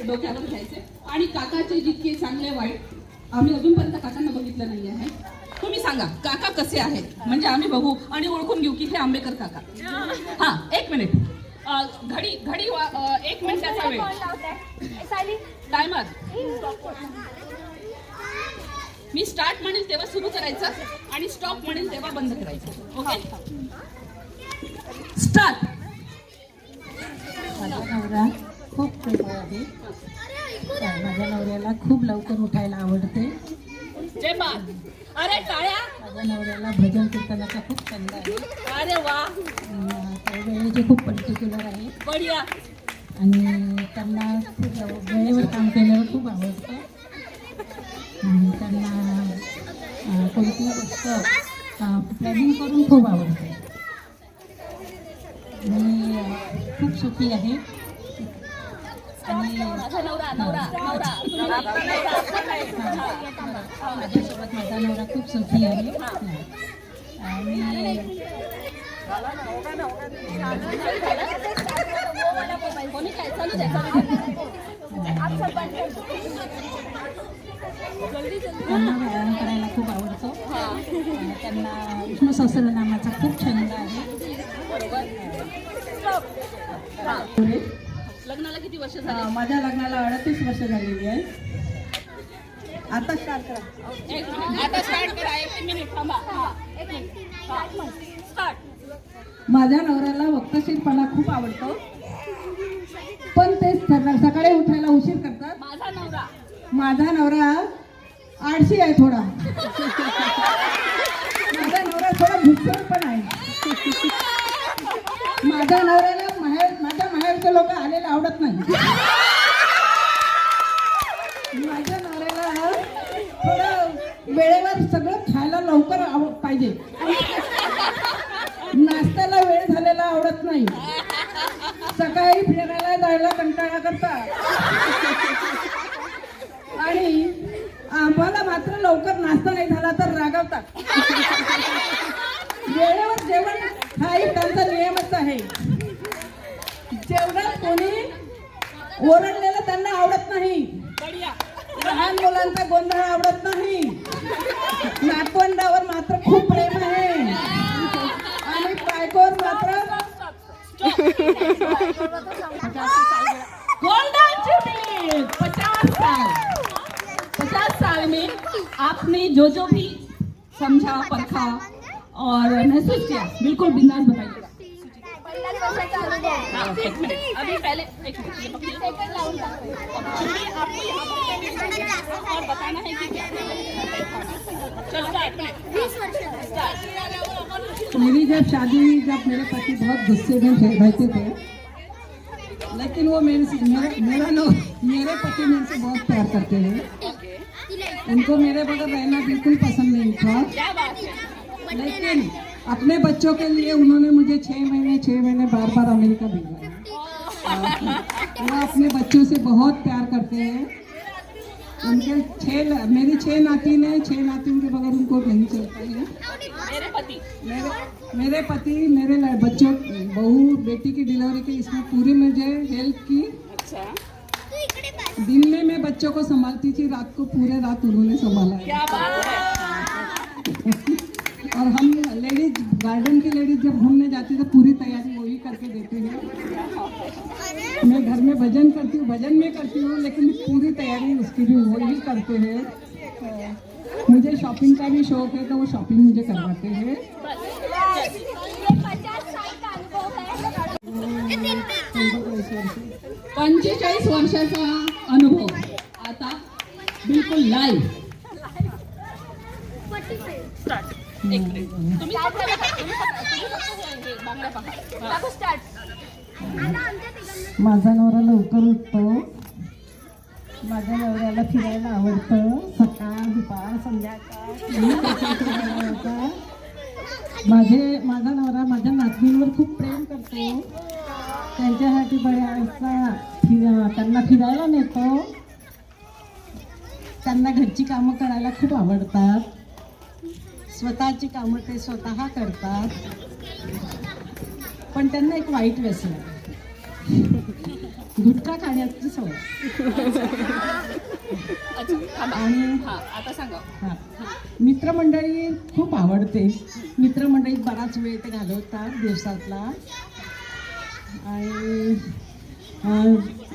डोक्यावर घ्यायचे आणि काकाचे जितके चांगले वाईट आम्ही अजूनपर्यंत काकांना बघितलं नाही आहे. तुम्ही सांगा काका कसे आहेत म्हणजे आम्ही बघू आणि ओळखून घेऊ की हे आंबेकर काका. हा एक मिनिट घडी घडी 1 मिनिटाचा वेळ टायमर. मी स्टार्ट म्हणेल तेव्हा सुरू करायचं आणि स्टॉप म्हणेल तेव्हा बंद करायचं. Okay start. माझा नवरा खूप प्रेमळ आहे. माझ्या नवऱ्याला खूप लवकर उठायला आवडते जय मा. अरे टाळ्या. माझ्या नवऱ्याला भजन कीर्तनाचा खूप छंद आहे. अरे वा. ते वेळेचे खूप पर्टिक्युलर आहे बढिया. आणि त्यांना खूप वेळेवर काम केल्यावर खूप आवडतं. आणि त्यांना कोणतीही गोष्ट प्लॅनिंग करून खूप आवडते. मी खूप सुखी आहे. आणि माझ्यासोबत माझा नवरा खूप सुखी आहे. आणि त्यांना व्यायाम करायला खूप आवडतो. त्यांना विष्णू सहस्रनामाचा खूप छंद आहे. लग्नाला किती वर्ष झाली? माझ्या लग्नाला 38 वर्ष झालेली आहे. आता स्टार्ट करा. आता स्टार्ट करा. 1 मिनिट थांबा. स्टार्ट. माझ्या नवऱ्याला वक्तशीरपणा खूप आवडतो, पण ते सकाळी उठायला उशीर करतात. माझा नवरा आळशी आहे थोडा. माझा नवरा थोडा भुक्कड पण आहे. माझ्या नवऱ्याला माझ्या माहेरचे लोक आलेले आवडत नाही. माझ्या नवऱ्याला थोडं वेळेवर सगळं खायला लवकर पाहिजे. नाश्त्याला वेळ झालेला आवडत नाही. सकाळी फिरायला जायला कंटाळा करतात. आणि आम्हाला मात्र लवकर नाश्ता नाही झाला तर रागवतात. वेळेवर जेवण हा एक त्यांचा नियमच आहे. जेवणात कोणी ओरडलेलं त्यांना आवडत नाही. लहान मुलांचा गोंधळ आवडत नाही. नातवंडावर मात्र खूप प्रेम आहे. आणि बायकोवर मात्र गोल्डन जुबली 50 साल में आपने जो भी समझा परखा और महसूस किया बिल्कुल बिंदास बताइएगा. एक मिनट. अभी पहले एक मिनट. और बताना है कि क्या. चलो स्टार्ट. मेरी जब शादी हुई, जब मेरे पति बहुत गुस्से में रहते थे, लेकिन वो मेरे पति मेरे से बहुत प्यार करते हैं. उनको मेरे बगैर रहना बिल्कुल पसंद नहीं था. लेकिन अपने बच्चों के लिए उन्होंने मुझे 6 महीने बार अमेरिका भेजा. वो अपने बच्चों से बहुत प्यार करते हैं. उनके मेरी 6 नातिन है. 6 नातिन के बगैर उनको नहीं चलता है. मेरे पति मेरे बच्चों बहू बेटी की डिलीवरी के इसमें पूरी मुझे हेल्प की. दिन में मैं बच्चों को संभालती थी, रात को पूरे रात उन्होंने संभाला है. और हम लेडीज गार्डन की लेडीज जब घूमने जाती तो पूरी तैयारी वही करके देते हैं. मैं घर में भजन करती हूँ, भजन में करती हूँ, लेकिन पूरी तैयारी उसकी भी वही करते हैं. मुझे शॉपिंग का भी शौक है तो वो शॉपिंग मुझे करवाते हैं. 45 वर्षाचा अनुभव आता बिलकुल लाईव्ह. माझा नवरा लवकर उठतो. माझ्या नवऱ्याला फिरायला आवडतं. सकाळ दुपार संध्याकाळ माझा नवरा माझ्या नातनींवर खूप प्रेम करतो. त्यांच्यासाठी त्यांना फिरायला नेतो. त्यांना घरची कामं करायला खूप आवडतात. स्वतःची कामं ते स्वतः करतात. पण त्यांना एक वाईट व्यसन आहे, गुटखा खाण्याची सवय. आणि आता सांगा. मित्रमंडळी खूप आवडते. मित्रमंडळीत बराच वेळ ते घालवतात दिवसातला. आणि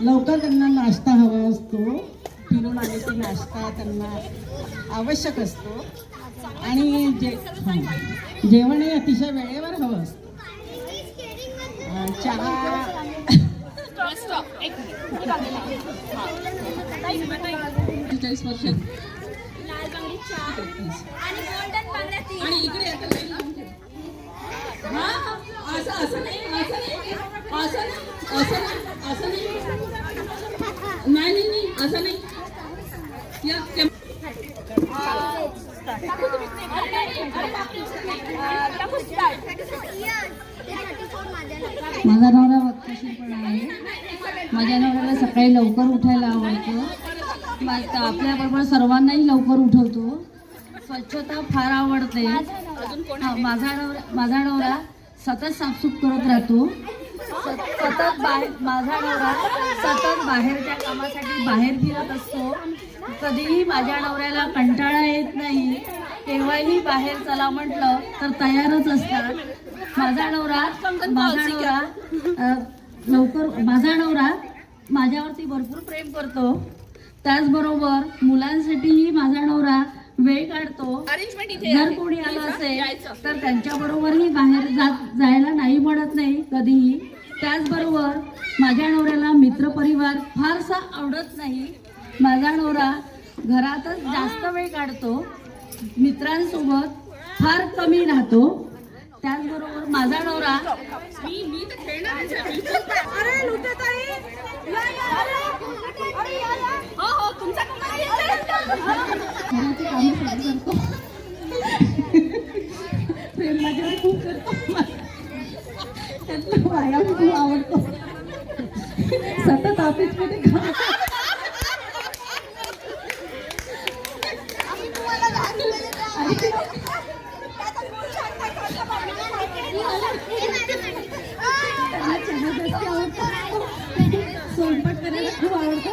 लवकर त्यांना नाश्ता हवा असतो. फिरून आले की नाश्ता त्यांना आवश्यक असतो. आणि जेवणही अतिशय वेळेवर हवं असतं. चहा 45 वर्षात इकडे please. आणि गोल्डन बांगड्या तीन. आणि इकडे आता लाईन लावून ठेव. हा असं असं नाही असं नाही असं नाही असं नाही असं नाही नाही नाही नाही असं नाही या माझा नवरा वक्तशीरपणा आहे. माझ्या नवऱ्याला सकाळी लवकर उठायला आवडतं. आपल्याबरोबर सर्वांनाही लवकर उठवतो. स्वच्छता फार आवडते. माझा नवरा सतत साफसूफ करत राहतो. माझा नवरा सतत बाहेरच्या कामासाठी बाहेर फिरत असतो. कधीही माझ्या नवऱ्याला कंटाळा येत नाही. केव्हाही बाहेर चला म्हटलं तर तयारच असतात. माझा नवरा माझ्यावरती भरपूर प्रेम करतो. त्याचबरोबर मुलांसाठीही माझा नवरा वेळ काढतो. जर कोणी आलं असेल तर त्यांच्या बरोबरही बाहेर जायला नाही म्हणत नाही कधीही. त्याचबरोबर माझ्या नवऱ्याला मित्रपरिवार फारसा आवडत नाही. माझा नवरा घरातच जास्त वेळ काढतो. मित्रांसोबत फार कमी राहतो. त्याचबरोबर माझा नवरा मी तर खेळणार आहे. हो हो तुमचा घराची कामं सगळी करतो. प्रेम माझ्यावर खूप करतो. त्यातला व्यायाम खूप आवडतो. सतत ऑफिसमध्ये काम स्वयंपाक करायला खूप आवडतं.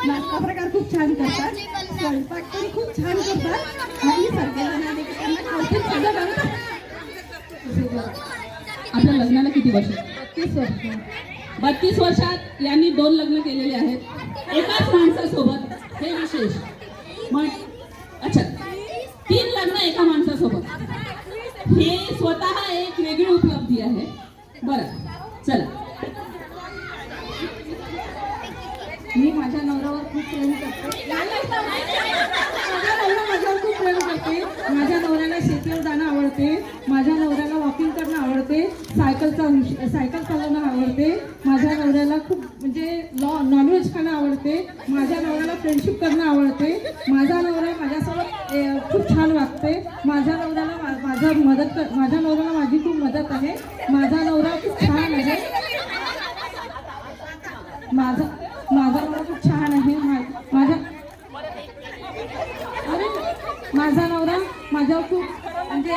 नाश्ता प्रकार खूप छान करतात. स्वयंपाक पण खूप छान करतात. आणि सगळ्यांना आले की त्यांना कौतुक सगळं करतात. आपल्या लग्नाला किती वर्ष? 30 वर्ष. 32 वर्षात यांनी 2 लग्न केलेले आहेत एकाच माणसासोबत. हे विशेष. मग अच्छा 3 लग्न एका माणसासोबत हे स्वतः एक वेगळी उपलब्धी आहे. बरं चला. मी माझ्या नवऱ्यावर खूप प्रेम करते. माझा नवरा माझ्यावर खूप प्रेम करते. माझ्या नवऱ्याला शेतीवर जाणं आवडते. माझ्या नवऱ्याला वॉकिंग करणं आवडते. सायकल चालवणं आवडते. माझ्या नवऱ्याला खूप म्हणजे नॉनव्हेज खाणं आवडते. माझ्या नवऱ्याला फ्रेंडशिप करणं आवडते. माझा नवरा माझ्यासोबत खूप छान वागते. माझ्या नवऱ्याला माझ्या नवऱ्याला माझी खूप मदत आहे. माझा नवरा खूप छान आहे. माझा नवरा खूप छान आहे. माझा नवरा माझ्यावर खूप म्हणजे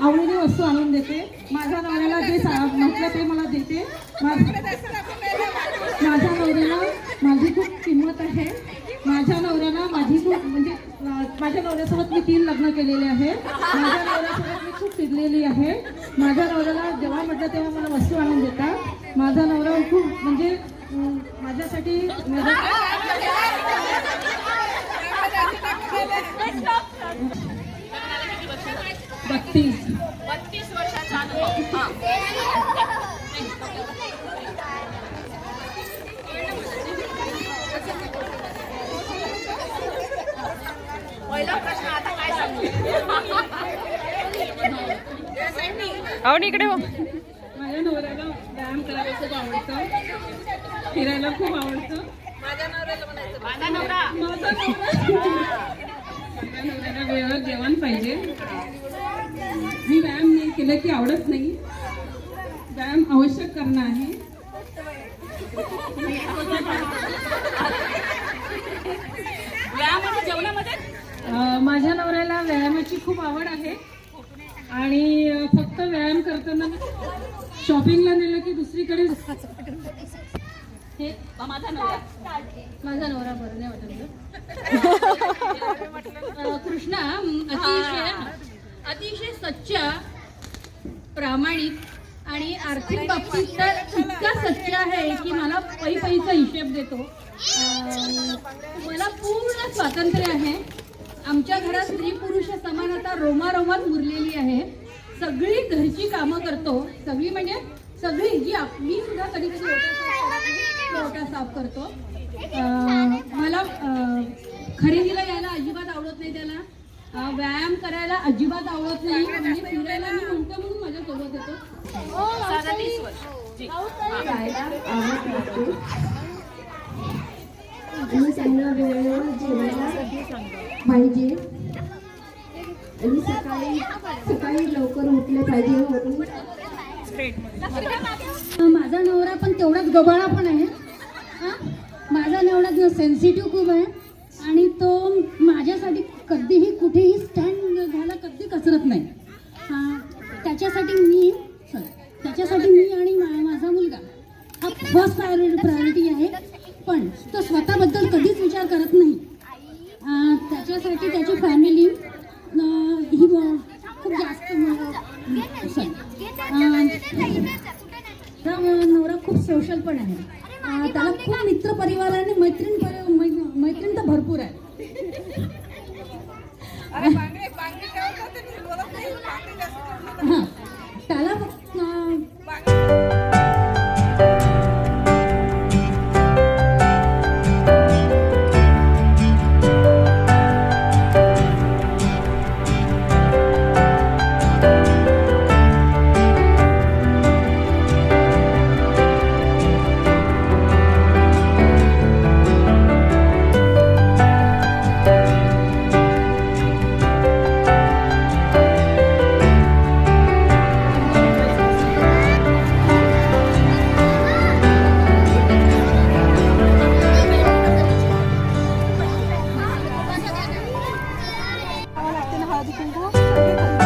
आवडीने वस्तू आणून देते. माझ्या नवऱ्याला जे म्हटलं ते मला देते. माझ्या नवऱ्याला माझी खूप किंमत आहे. माझ्या नवऱ्याला माझी खूप म्हणजे माझ्या नवऱ्यासोबत मी 3 लग्न केलेले आहे. माझ्या नवऱ्यासोबत मी खूप फिरलेली आहे. माझ्या नवऱ्याला जेव्हा म्हटलं तेव्हा मला वस्तू आणून देतात. माझा नवरा खूप म्हणजे माझ्यासाठी 32 वर्षाचा अनुभव. पहिला प्रश्न आता काय सांगू? इकडे हो. माझ्या नवऱ्याला व्यायाम करायला खूप आवडतं. फिरायला खूप आवडतं. माझ्या नवऱ्याला वेळेवर जेवण पाहिजे. मी व्यायाम नाही केलं की आवडत नाही. व्यायाम आवश्यक करणं आहे. व्यायामाच्या जेवणामध्ये माझ्या नवऱ्याला व्यायामाची खूप आवड आहे. आणि फक्त व्यायाम करताना शॉपिंगला नेलं की दुसरीकडे हे माझा नवरा बरं नाही वाटत. कृष्णा अतिशय सच्चा, प्रामाणिक आणि आर्थिक बाबतीत तर इतका सच्चा आहे की मला पैसा हिशेब देतो. मला पूर्ण स्वातंत्र्य आहे. आमच्या घरात स्त्री पुरुष समानता रोमारोमात मुरलेली आहे. सगळी घरची कामं करतो. सगळी म्हणजे सगळी जी मी सुद्धा कधी कधी ओटा साफ करतो. मला खरेदीला यायला अजिबात आवडत नाही त्याला. व्यायाम करायला अजिबात आवडत नाही आणि फिरायला मी म्हणतो म्हणून माझ्यासोबत येतो. खायला आवडत असते आणि त्यांना वेळेवर जेवायला पाहिजे आणि सकाळी सकाळी लवकर उठले पाहिजे. माझा नवरा पण तेवढाच गबाळा पण आहे. माझा नवरा सेन्सिटिव्ह खूप आहे आणि तो माझ्यासाठी कधीही कुठेही स्टँड घ्यायला कधी कसरत नाही. त्याच्यासाठी मी आणि माझा मुलगा हा फर्स्ट प्रायोरिटी आहे. पण तो स्वतःबद्दल कधीच विचार करत नाही. त्याच्यासाठी त्याची फॅमिली ही खूप जास्त नवरा खूप सोशल पण आहे. त्याला खूप मित्र परिवार आणि मैत्रीण तर भरपूर आहे. हां त्याला हळदी कुंकू